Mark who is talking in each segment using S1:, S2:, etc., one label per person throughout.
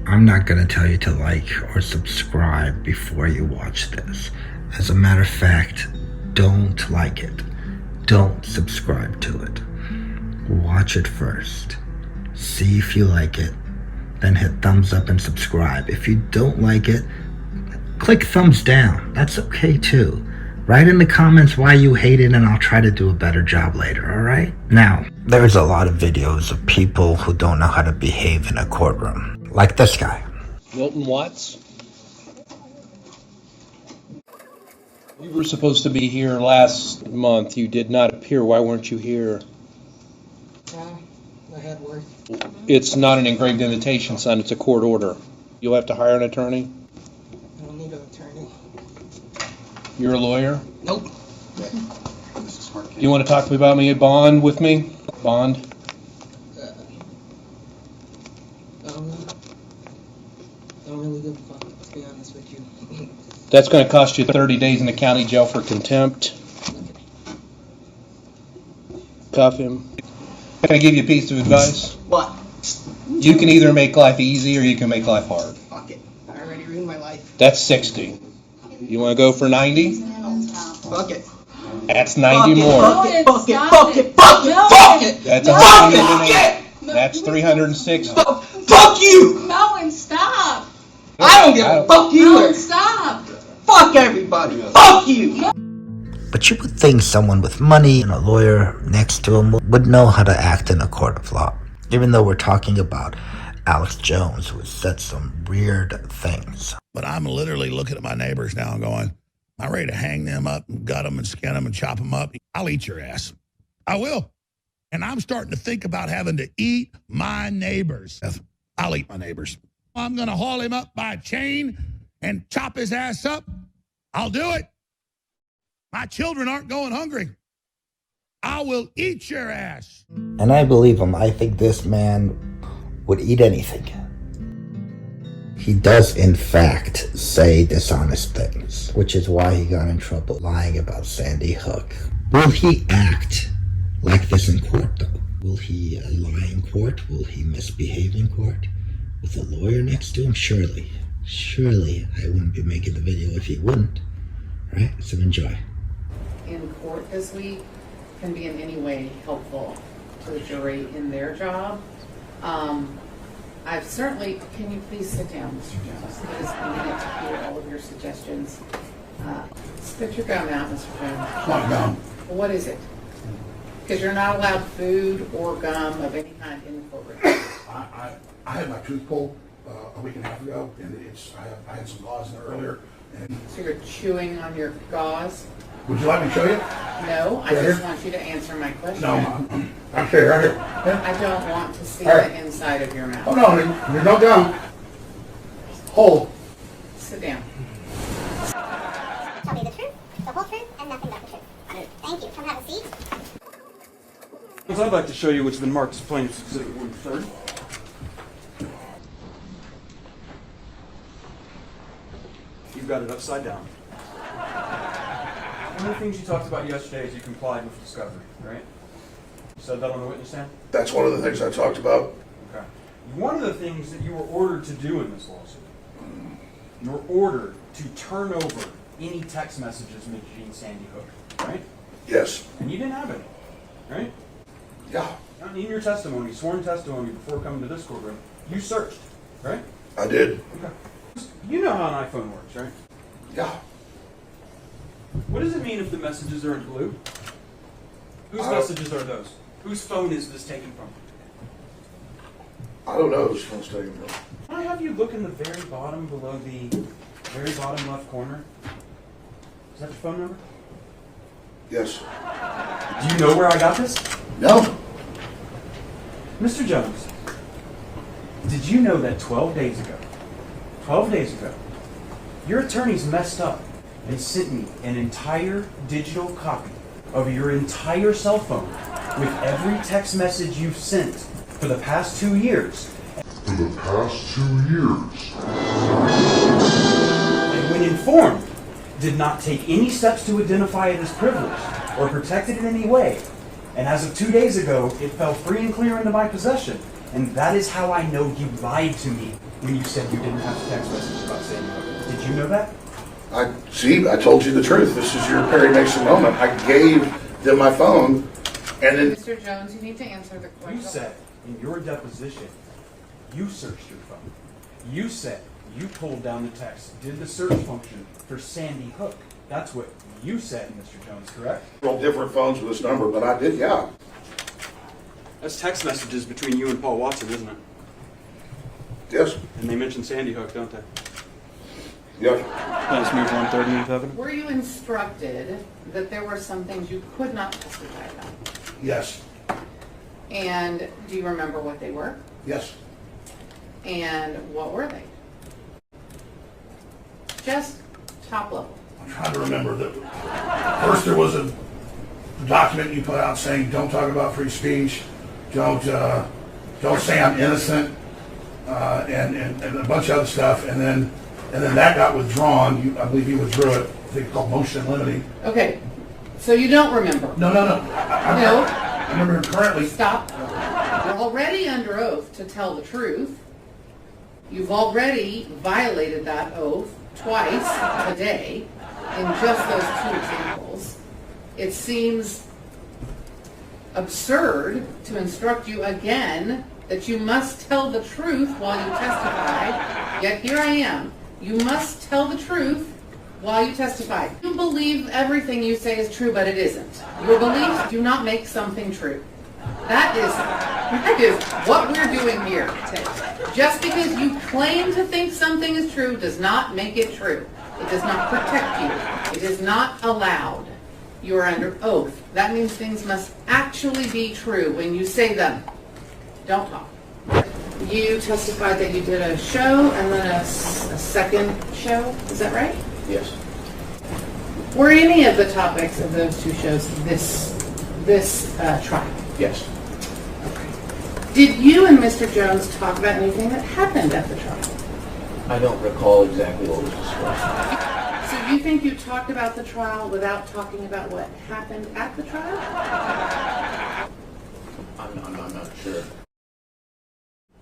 S1: I'm not going to tell you to like or subscribe before you watch this. As a matter of fact, don't like it. Don't subscribe to it. Watch it first. See if you like it. Then hit thumbs up and subscribe. If you don't like it, click thumbs down. That's okay too. Write in the comments why you hate it and I'll try to do a better job later, alright? Now, there's a lot of videos of people who don't know how to behave in a courtroom. Like this guy.
S2: Milton Watts. You were supposed to be here last month. You did not appear. Why weren't you here?
S3: I had work.
S2: It's not an engraved invitation, son. It's a court order. You'll have to hire an attorney.
S3: I don't need an attorney.
S2: You're a lawyer?
S3: Nope.
S2: You want to talk to me about me? Bond with me? Bond?
S3: I don't really give a fuck, to be honest with you.
S2: That's going to cost you 30 days in the county jail for contempt. Cuff him. Can I give you a piece of advice?
S3: What?
S2: You can either make life easy or you can make life hard.
S3: Fuck it. I already ruined my life.
S2: That's 60. You want to go for 90?
S3: Fuck it.
S2: That's 90 more.
S3: Fuck it, fuck it, fuck it, fuck it, fuck it.
S2: That's
S3: Fuck
S2: 180.
S3: it.
S2: That's 360.
S3: Fuck you!
S4: Moen, stop!
S3: I don't give a fuck
S4: Moen,
S3: either.
S4: stop!
S3: Fuck everybody. Fuck you!
S1: But you would think someone with money and a lawyer next to him would know how to act in a court of law. Even though we're talking about Alex Jones, who has said some weird things.
S5: But I'm literally looking at my neighbors now and going, I'm ready to hang them up and gut them and skin them and chop them up. I'll eat your ass. I will. And I'm starting to think about having to eat my neighbors. I'll eat my neighbors. I'm going to haul him up by a chain and chop his ass up. I'll do it. My children aren't going hungry. I will eat your ass.
S1: And I believe him. I think this man would eat anything. He does, in fact, say dishonest things, which is why he got in trouble lying about Sandy Hook. Will he act like this in court, though? Will he lie in court? Will he misbehave in court? With a lawyer next to him? Surely. Surely I wouldn't be making the video if he wouldn't. Right? So enjoy.
S6: In court this week can be in any way helpful to the jury in their job. I've certainly, can you please sit down, Mr. Jones? It is a minute to hear all of your suggestions. Spit your gum out, Mr. Jones.
S5: It's not gum.
S6: What is it? Because you're not allowed food or gum of any kind in the courtroom.
S5: I had my tooth pulled a week and a half ago, and I had some gauze in there earlier. And
S6: So you're chewing on your gauze?
S5: would you like me to show you?
S6: No, I just want you to answer my question.
S5: No, I'm sure right here.
S6: I don't want to see
S5: All right.
S6: the inside of your mouth.
S5: Oh no, there's no gum. Hold.
S6: Sit down.
S7: Tell me the truth, the whole truth, and nothing but the truth. Thank you. Come have a seat.
S8: I'd like to show you what's been marked as plaintiff's exhibit 130. You've got it upside down. One of the things you talked about yesterday is you complied with discovery, right? You said that on the witness stand?
S5: That's one of the things I talked about.
S8: Okay. One of the things that you were ordered to do in this lawsuit, you were ordered to turn over any text messages mentioning Sandy Hook, right?
S5: Yes.
S8: And you didn't have any, right?
S5: Yeah,
S8: In your testimony, sworn testimony before coming to this courtroom, you searched, right?
S5: I did.
S8: Okay. You know how an iPhone works, right?
S5: Yeah.
S8: What does it mean if the messages are in blue? Whose messages are those? Whose phone is this taken from?
S5: I don't know whose phone's taken from.
S8: Can I have you look in the very bottom below the very bottom left corner? Is that your phone number?
S5: Yes.
S8: Do you know where I got this?
S5: No.
S8: Mr. Jones, did you know that 12 days ago, your attorneys messed up and sent me an entire digital copy of your entire cell phone with every text message you've sent for the past 2 years. And when informed, did not take any steps to identify it as privileged or protect it in any way. And as of 2 days ago, it fell free and clear into my possession. And that is how I know you lied to me when you said you didn't have a text message about Sandy Hook. Did you know that?
S4: I told you the truth. This is your Perry Mason moment. I gave them my phone, and then
S6: Mr. Jones, you need to answer the question.
S8: You said in your deposition, you searched your phone. You said you pulled down the text, did the search function for Sandy Hook. That's what you said, Mr. Jones, correct?
S4: well, different phones with this number, but I did, yeah.
S8: That's text messages between you and Paul Watson, isn't it?
S4: Yes,
S8: And they mention Sandy Hook, don't they?
S4: yes.
S8: Let's move 130 into evidence.
S6: Were you instructed that there were some things you could not testify about?
S4: Yes,
S6: And do you remember what they were?
S4: yes.
S6: And what were they? Just top level.
S5: I'm trying to remember that. First, there was a document you put out saying, "Don't talk about free speech. Don't say I'm innocent," and a bunch of other stuff. And then that got withdrawn. I believe you withdrew it. I think it's called motion limiting.
S6: Okay, so you don't remember?
S5: No.
S6: No.
S5: I remember currently.
S6: Stop. You're already under oath to tell the truth. You've already violated that oath twice today in just those two examples. It seems absurd to instruct you again that you must tell the truth while you testify, yet here I am. You must tell the truth while you testify. You believe everything you say is true, but it isn't. Your beliefs do not make something true. That is what we're doing here today. Just because you claim to think something is true does not make it true. It does not protect you. It is not allowed. You are under oath. That means things must actually be true when you say them. Don't talk. You testified that you did a show and then a second show. Is that right?
S4: Yes.
S6: Were any of the topics of those two shows this trial?
S4: Yes.
S6: Did you and Mr. Jones talk about anything that happened at the trial?
S9: I don't recall exactly what was discussed.
S6: So you think you talked about the trial without talking about what happened at the trial?
S9: I'm not sure.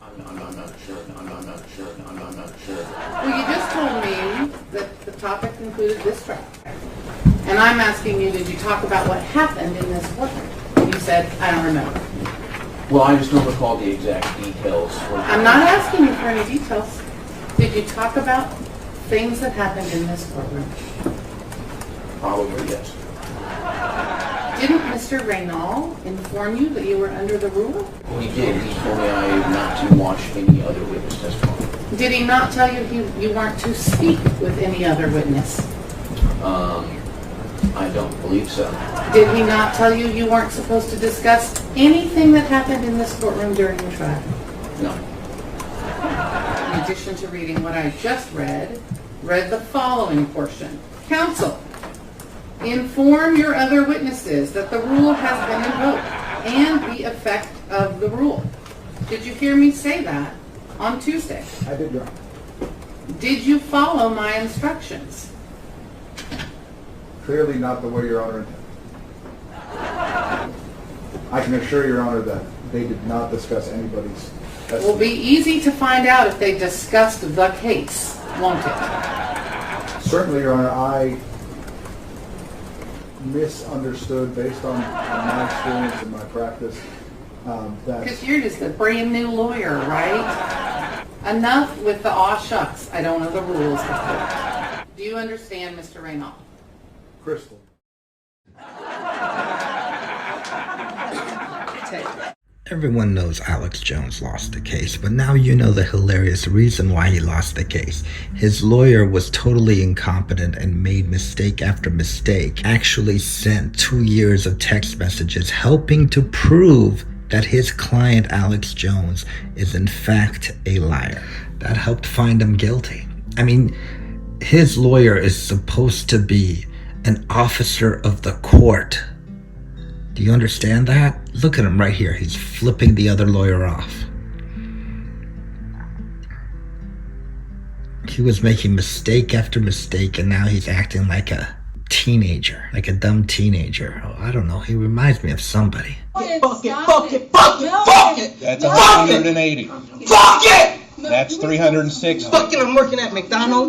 S9: I'm not sure. I'm not sure.
S6: Well, you just told me that the topic included this trial. And I'm asking you, did you talk about what happened in this courtroom? And you said, I don't remember.
S9: Well, I just don't recall the exact details.
S6: I'm not asking you for any details. Did you talk about things that happened in this courtroom?
S9: Probably, yes.
S6: Didn't Mr. Reynal inform you that you were under the rule?
S9: He did. He told me I not to watch any other witness testimony.
S6: Did he not tell you you weren't to speak with any other witness?
S9: I don't believe so.
S6: Did he not tell you you weren't supposed to discuss anything that happened in this courtroom during the trial?
S9: No.
S6: In addition to reading what I just read the following portion. Counsel, inform your other witnesses that the rule has been invoked and the effect of the rule. Did you hear me say that on Tuesday?
S10: I did, Your Honor.
S6: Did you follow my instructions?
S10: Clearly not the way Your Honor intended. I can assure Your Honor that they did not discuss anybody's
S6: It will be easy to find out if they discussed the case, won't it?
S10: Certainly, Your Honor, I misunderstood based on my experience and my practice that
S6: Because you're just a brand new lawyer, right? Enough with the aw shucks, I don't know the rules. Do you understand, Mr. Reynal?
S10: Crystal.
S1: Everyone knows Alex Jones lost the case, but now you know the hilarious reason why he lost the case. His lawyer was totally incompetent and made mistake after mistake, actually sent 2 years of text messages helping to prove that his client Alex Jones is in fact a liar. That helped find him guilty. I mean, his lawyer is supposed to be an officer of the court. Do you understand that? Look at him right here. He's flipping the other lawyer off. He was making mistake after mistake, and now he's acting like a teenager, like a dumb teenager. Oh, I don't know. He reminds me of somebody.
S3: Fuck it, fuck it, fuck it, fuck it!
S2: That's 180.
S3: Fuck it!
S2: That's 360.
S3: Fuck it, I'm working at McDonald's.